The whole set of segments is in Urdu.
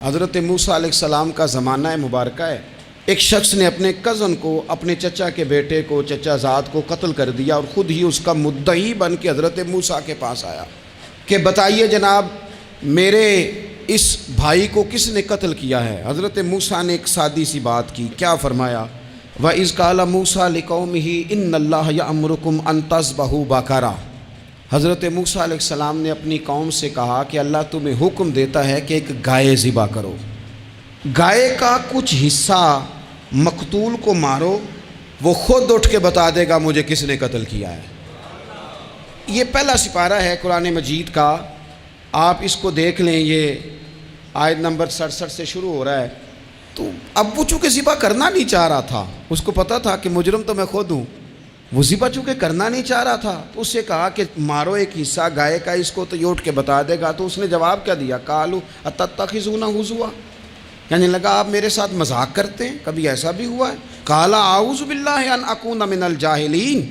حضرت موسیٰ علیہ السلام کا زمانہ مبارکہ ہے. ایک شخص نے اپنے کزن کو، اپنے چچا کے بیٹے کو، چچا زاد کو قتل کر دیا اور خود ہی اس کا مدعی بن کے حضرت موسیٰ کے پاس آیا کہ بتائیے جناب میرے اس بھائی کو کس نے قتل کیا ہے؟ حضرت موسیٰ نے ایک سادی سی بات کی. کیا فرمایا؟ وَإِذْ قَالَ مُوسَىٰ لِقَوْمِهِ إِنَّ اللَّهَ يَأْمُرُكُمْ أَن تَذْبَحُوا بَقَرَةً. حضرت موسیٰ علیہ السلام نے اپنی قوم سے کہا کہ اللہ تمہیں حکم دیتا ہے کہ ایک گائے ذبح کرو. گائے کا کچھ حصہ مقتول کو مارو، وہ خود اٹھ کے بتا دے گا مجھے کس نے قتل کیا ہے. یہ پہلا سپارہ ہے قرآن مجید کا، آپ اس کو دیکھ لیں. یہ آیت نمبر 67 سے شروع ہو رہا ہے. تو اب وہ چونکہ ذبح کرنا نہیں چاہ رہا تھا، اس کو پتہ تھا کہ مجرم تو میں خود ہوں، وہ ذبح چونکہ کرنا نہیں چاہ رہا تھا تو اس سے کہا کہ مارو ایک حصہ گائے کا، اس کو تو یہ اٹھ کے بتا دے گا. تو اس نے جواب کیا دیا؟ قالوا اتتخذون ہزوا، کہنے لگا آپ میرے ساتھ مذاق کرتے ہیں، کبھی ایسا بھی ہوا ہے؟ قال اعوذ باللہ ان اکون من الجاہلین.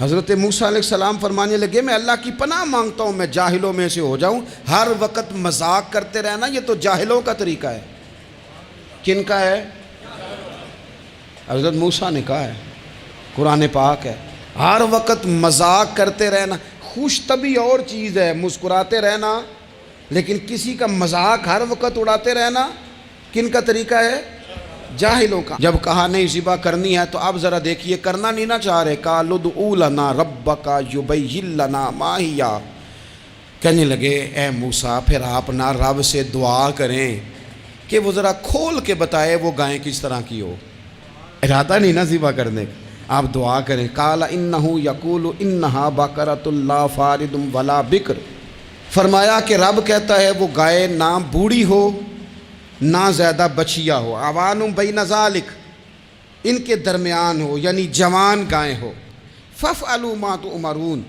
حضرت موسیٰ علیہ السلام فرمانے لگے میں اللہ کی پناہ مانگتا ہوں میں جاہلوں میں سے ہو جاؤں. ہر وقت مذاق کرتے رہنا یہ تو جاہلوں کا طریقہ ہے. کن کا ہے؟ حضرت موسیٰ نے کہا ہے، قرآن پاک ہے. ہر وقت مذاق کرتے رہنا، خوش طبعی اور چیز ہے، مسکراتے رہنا، لیکن کسی کا مذاق ہر وقت اڑاتے رہنا کن کا طریقہ ہے؟ جاہلوں کا. جب کہا نہیں ذبح کرنی ہے تو اب ذرا دیکھیے کرنا نہیں نہ چاہ رہے. قالوا ادع لنا ربک یبین لنا ما ہی، کہنے لگے اے موسیٰ پھر آپ نہ رب سے دعا کریں کہ وہ ذرا کھول کے بتائے وہ گائیں کس طرح کی ہو. ارادہ نہیں نہ ذبح کرنے کا، آپ دعا کریں. قال انہ یقول انہا بقرۃ لا فارض ولا بکر. فرمایا کہ رب کہتا ہے وہ گائے نہ بوڑھی ہو نہ زیادہ بچیا ہو، عوان بین ذالک، ان کے درمیان ہو، یعنی جوان گائے ہو. فافعلوا ما تؤمرون،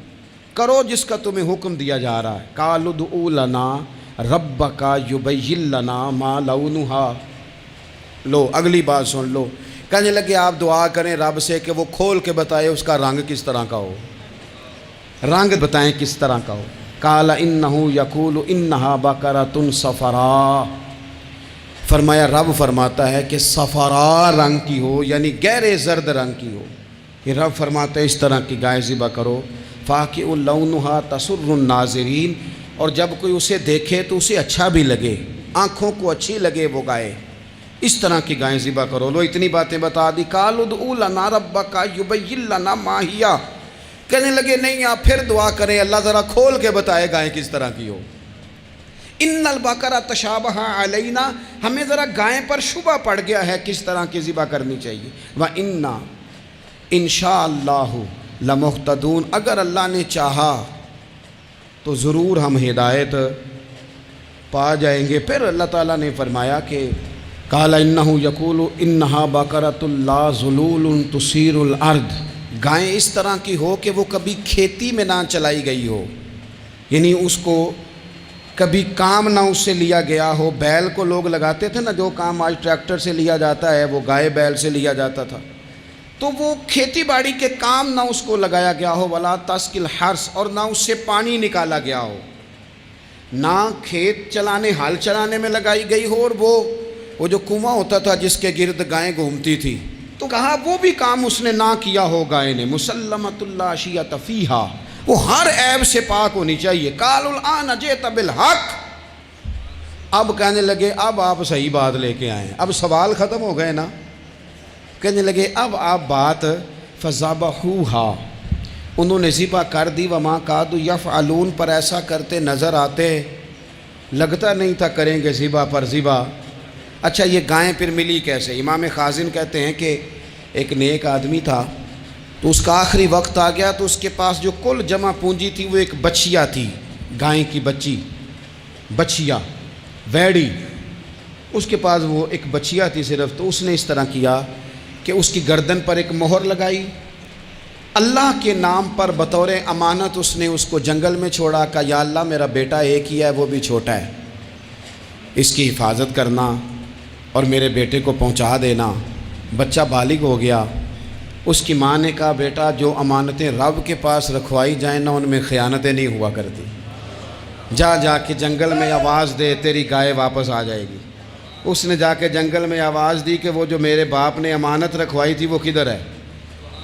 کرو جس کا تمہیں حکم دیا جا رہا ہے. قالوا ادع لنا ربک یبین لنا ما لونھا. لو اگلی بات سن لو. کہنے لگے آپ دعا کریں رب سے کہ وہ کھول کے بتائے اس کا رنگ کس طرح کا ہو، رنگ بتائیں کس طرح کا ہو. قال انہ یقول انہا بقرۃ صفراء. فرمایا رب فرماتا ہے کہ صفراء رنگ کی ہو، یعنی گہرے زرد رنگ کی ہو. یہ رب فرماتا ہے اس طرح کی گائے ذبح کرو. فاقع لونھا تسر الناظرین، اور جب کوئی اسے دیکھے تو اسے اچھا بھی لگے، آنکھوں کو اچھی لگے وہ گائے، اس طرح کی گائیں ذبح کرو. لو اتنی باتیں بتا دی. قالوا ادع لنا ربک یبین لنا ما ہی، کہنے لگے نہیں آپ پھر دعا کریں اللہ ذرا کھول کے بتائے گائیں کس طرح کی ہو. ان البقرہ تشابہ علینا، ہمیں ذرا گائیں پر شبہ پڑ گیا ہے کس طرح کی ذبح کرنی چاہیے. وَإِنَّا انشاءاللہ لمہتدون، اگر اللہ نے چاہا تو ضرور ہم ہدایت پا جائیں گے. پھر اللہ تعالیٰ نے فرمایا کہ قال انہ یقول انہا بقرۃ لا ذلول تثیر الارض، گائیں اس طرح کی ہو کہ وہ کبھی کھیتی میں نہ چلائی گئی ہو، یعنی اس کو کبھی کام نہ اس سے لیا گیا ہو. بیل کو لوگ لگاتے تھے نا، جو کام آج ٹریکٹر سے لیا جاتا ہے وہ گائے بیل سے لیا جاتا تھا. تو وہ کھیتی باڑی کے کام نہ اس کو لگایا گیا ہو. ولا تسقی الحرث، اور نہ اس سے پانی نکالا گیا ہو، نہ کھیت چلانے ہل چلانے میں لگائی گئی ہو. اور وہ جو کنواں ہوتا تھا جس کے گرد گائیں گھومتی تھی، تو کہا وہ بھی کام اس نے نہ کیا ہو گائے نے. مسلمۃ لا شیۃ فیہا، وہ ہر عیب سے پاک ہونی چاہیے. قالوا الآن جئت بالحق، اب کہنے لگے اب آپ صحیح بات لے کے آئیں، اب سوال ختم ہو گئے نا. کہنے لگے اب آپ بات فذبحوہا، انہوں نے ذبح کر دی. وما کادوا یفعلون، پر ایسا کرتے نظر آتے، لگتا نہیں تھا کریں گے ذبح پر ذبح. اچھا یہ گائیں پھر ملی کیسے؟ امام خازن کہتے ہیں کہ ایک نیک آدمی تھا، تو اس کا آخری وقت آ گیا، تو اس کے پاس جو کل جمع پونجی تھی وہ ایک بچیا تھی، گائیں کی بچی، بچیا ویڑی، اس کے پاس وہ ایک بچیا تھی صرف. تو اس نے اس طرح کیا کہ اس کی گردن پر ایک مہر لگائی، اللہ کے نام پر بطور امانت اس نے اس کو جنگل میں چھوڑا. کہا یا اللہ میرا بیٹا ایک ہی ہے، وہ بھی چھوٹا ہے، اس کی حفاظت کرنا اور میرے بیٹے کو پہنچا دینا. بچہ بالغ ہو گیا. اس کی ماں نے کہا بیٹا جو امانتیں رب کے پاس رکھوائی جائیں نا ان میں خیانتیں نہیں ہوا کرتی، جا کے جنگل میں آواز دے تیری گائے واپس آ جائے گی. اس نے جا کے جنگل میں آواز دی کہ وہ جو میرے باپ نے امانت رکھوائی تھی وہ کدھر ہے؟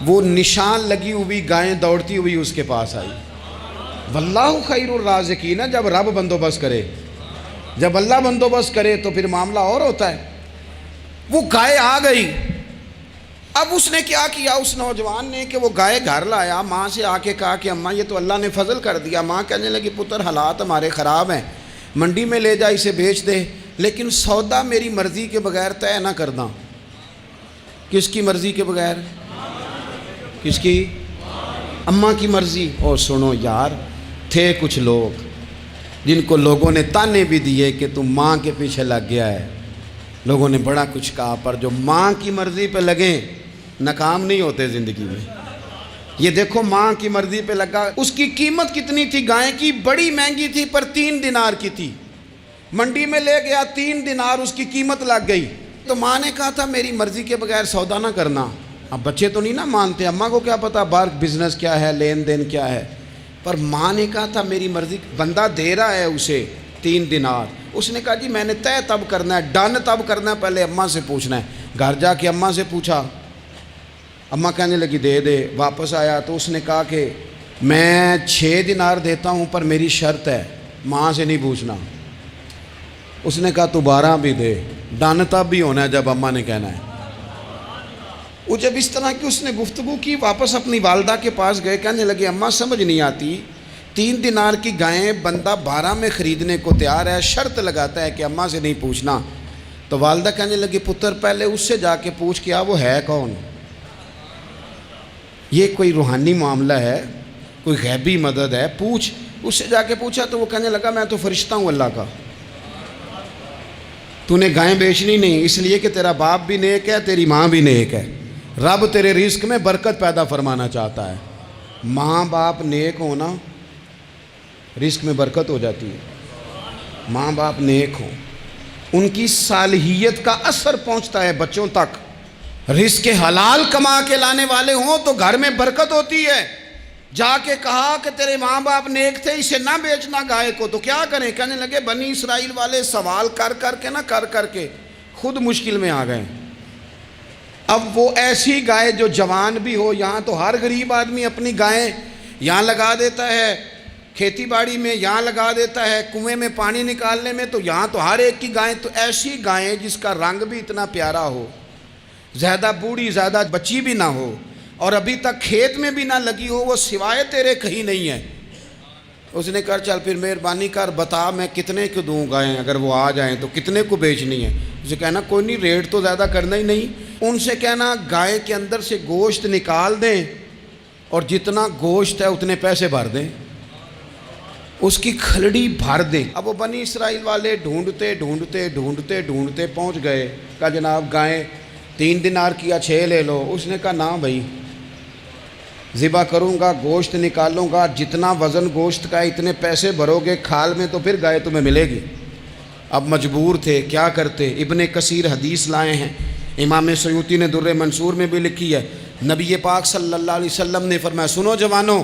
وہ نشان لگی ہوئی گائیں دوڑتی ہوئی اس کے پاس آئی۔ واللہ خیر الرازقین، جب رب بندوبست کرے، جب اللہ بندوبست کرے تو پھر معاملہ اور ہوتا ہے۔ وہ گائے آ گئی۔ اب اس نے کیا کیا اس نوجوان نے کہ وہ گائے گھر لایا، ماں سے آ کے کہا کہ اماں یہ تو اللہ نے فضل کر دیا۔ ماں کہنے لگی پتر حالات ہمارے خراب ہیں، منڈی میں لے جا اسے بیچ دے، لیکن سودا میری مرضی کے بغیر طے نہ کرنا۔ کس کی مرضی کے بغیر؟ کس کی؟ اماں کی مرضی۔ اور سنو یار، تھے کچھ لوگ جن کو لوگوں نے تانے بھی دیے کہ تم ماں کے پیچھے لگ گیا ہے، لوگوں نے بڑا کچھ کہا، پر جو ماں کی مرضی پہ لگیں ناکام نہیں ہوتے زندگی میں۔ یہ دیکھو ماں کی مرضی پہ لگا۔ اس کی قیمت کتنی تھی گائے کی؟ بڑی مہنگی تھی، پر 3 دینار کی تھی۔ منڈی میں لے گیا، 3 دینار اس کی قیمت لگ گئی۔ تو ماں نے کہا تھا میری مرضی کے بغیر سودا نہ کرنا۔ اب بچے تو نہیں نا مانتے، اماں کو کیا پتا باہر بزنس کیا ہے، لین دین کیا ہے، پر ماں نے کہا تھا میری مرضی۔ بندہ دے رہا ہے اسے 3 دینار، اس نے کہا جی میں نے طے تب کرنا ہے، ڈن تب کرنا ہے، پہلے اماں سے پوچھنا ہے۔ گھر جا کے اماں سے پوچھا، اماں کہنے لگی دے دے۔ واپس آیا تو اس نے کہا کہ میں 6 دینار دیتا ہوں پر میری شرط ہے، ماں سے نہیں پوچھنا۔ اس نے کہا تو 12 بھی دے، ڈن تب بھی ہونا ہے جب اماں نے کہنا ہے۔ وہ جب اس طرح کی اس نے گفتگو کی، واپس اپنی والدہ کے پاس گئے، کہنے لگے اماں سمجھ نہیں آتی، 3 دینار کی گائیں بندہ 12 میں خریدنے کو تیار ہے، شرط لگاتا ہے کہ اماں سے نہیں پوچھنا۔ تو والدہ کہنے لگی پتر پہلے اس سے جا کے پوچھ کیا وہ ہے کون؟ یہ کوئی روحانی معاملہ ہے، کوئی غیبی مدد ہے، پوچھ۔ اس سے جا کے پوچھا تو وہ کہنے لگا میں تو فرشتہ ہوں اللہ کا، تو نے گائیں بیچنی نہیں، اس لیے کہ تیرا باپ بھی نیک ہے، تیری ماں بھی نیک ہے، رب تیرے رزق میں برکت پیدا فرمانا چاہتا ہے۔ ماں باپ نیک ہونا رزق میں برکت ہو جاتی ہے۔ ماں باپ نیک ہوں، ان کی صالحیت کا اثر پہنچتا ہے بچوں تک۔ رزق حلال کما کے لانے والے ہوں تو گھر میں برکت ہوتی ہے۔ جا کے کہا کہ تیرے ماں باپ نیک تھے، اسے نہ بیچنا گائے کو، تو کیا کریں؟ کہنے لگے بنی اسرائیل والے سوال کر کر کے خود مشکل میں آ گئے۔ اب وہ ایسی گائے جو جوان بھی ہو، یہاں تو ہر غریب آدمی اپنی گائیں یہاں لگا دیتا ہے، کھیتی باڑی میں یہاں لگا دیتا ہے، کنویں میں پانی نکالنے میں تو یہاں تو ہر ایک کی گائیں، تو ایسی گائیں جس کا رنگ بھی اتنا پیارا ہو، زیادہ بوڑھی زیادہ بچی بھی نہ ہو، اور ابھی تک کھیت میں بھی نہ لگی ہو، وہ سوائے تیرے کہیں نہیں ہے۔ اس نے کہا چل پھر مہربانی کر بتا میں کتنے کو دوں گائیں، اگر وہ آ جائیں تو کتنے کو بیچنی ہے؟ اسے کہنا کوئی نہیں، ریٹ تو زیادہ کرنا ہی نہیں۔ ان سے کہنا گائے کے اندر سے گوشت نکال دیں اور جتنا گوشت ہے اتنے پیسے بھر دیں، اس کی کھلڑی بھر دیں۔ اب وہ بنی اسرائیل والے ڈھونڈتے پہنچ گئے، کہا جناب گائیں 3 دینار کیا 6 لے لو۔ اس نے کہا نہ بھائی، ذبح کروں گا، گوشت نکالوں گا، جتنا وزن گوشت کا اتنے پیسے بھرو گے کھال میں تو پھر گائے تمہیں ملے گی۔ اب مجبور تھے، کیا کرتے؟ ابن کثیر حدیث لائے ہیں، امام سیوطی نے در منصور میں بھی لکھی ہے، نبی پاک صلی اللہ علیہ وسلم نے فرمایا سنو جوانوں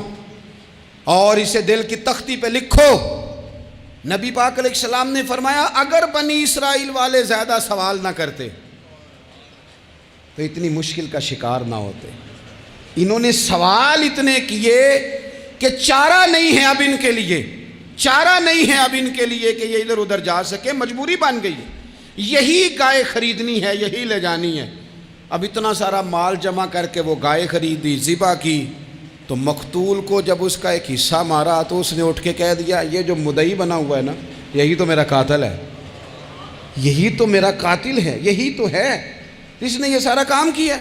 اور اسے دل کی تختی پہ لکھو، نبی پاک علیہ السلام نے فرمایا اگر بنی اسرائیل والے زیادہ سوال نہ کرتے تو اتنی مشکل کا شکار نہ ہوتے۔ انہوں نے سوال اتنے کیے کہ چارہ نہیں ہے اب ان کے لیے، چارہ نہیں ہے اب ان کے لیے کہ یہ ادھر ادھر جا سکے، مجبوری بن گئی، یہی گائے خریدنی ہے، یہی لے جانی ہے۔ اب اتنا سارا مال جمع کر کے وہ گائے خریدی، ذبح کی، تو مقتول کو جب اس کا ایک حصہ مارا تو اس نے اٹھ کے کہہ دیا یہ جو مدعی بنا ہوا ہے نا، یہی تو میرا قاتل ہے، یہی تو میرا قاتل ہے، یہی تو ہے، اس نے یہ سارا کام کیا۔